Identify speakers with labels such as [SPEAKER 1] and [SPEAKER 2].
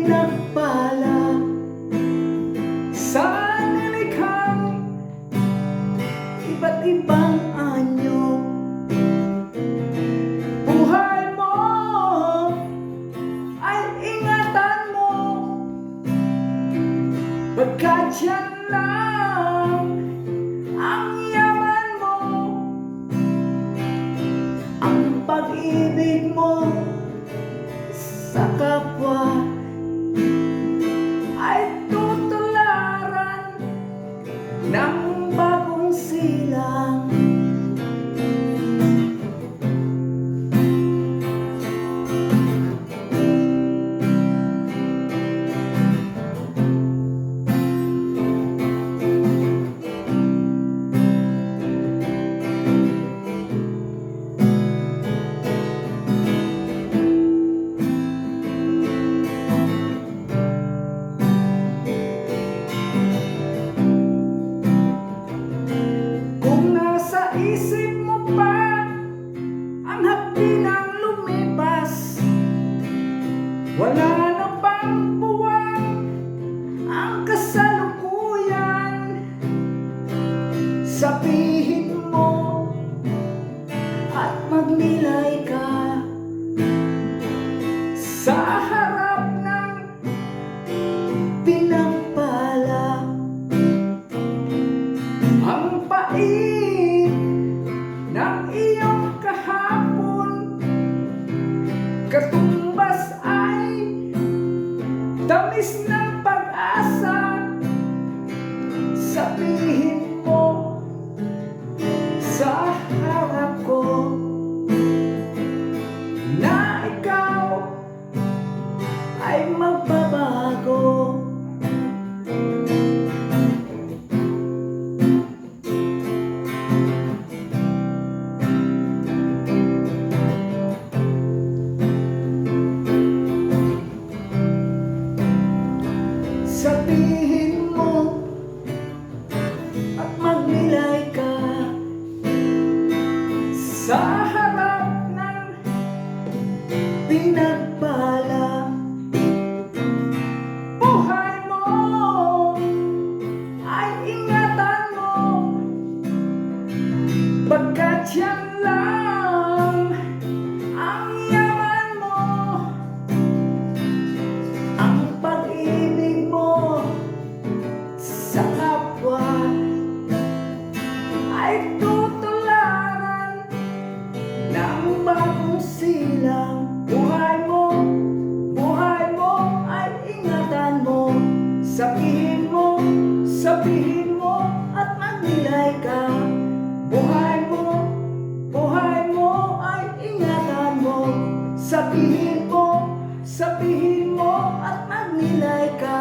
[SPEAKER 1] pinagpala sa nilikhang iba't ibang anyo. Buhay mo ay ingatan mo, pagkat yan lang ang yaman mo. Ang pag-ibig mo sa kapwa ay tutularan ng bagong silang. Isip mo pa ang hapdi ng lumipas, wala na bang buwan ang kasalukuyan? Sabihin mo at magnilay ka sa harap ng pinagpala. Ang pait ng iyong kahapon, katumbas ay tamis ng pag-asa. Sabihin mo sa harap ko na ikaw ay magbabago. Sabihin mo at magnilay ka sa harap ng pinagpala. Buhay mo ay ingatan mo, pagkat yan lang ang yaman mo. Ang pag-ibig mo sa kapwa ay tutularan ng bagong silang. Buhay mo ay ingatan mo. Sabihin mo at magnilay ka. Buhay mo ay ingatan mo. Sabihin mo at magnilay ka.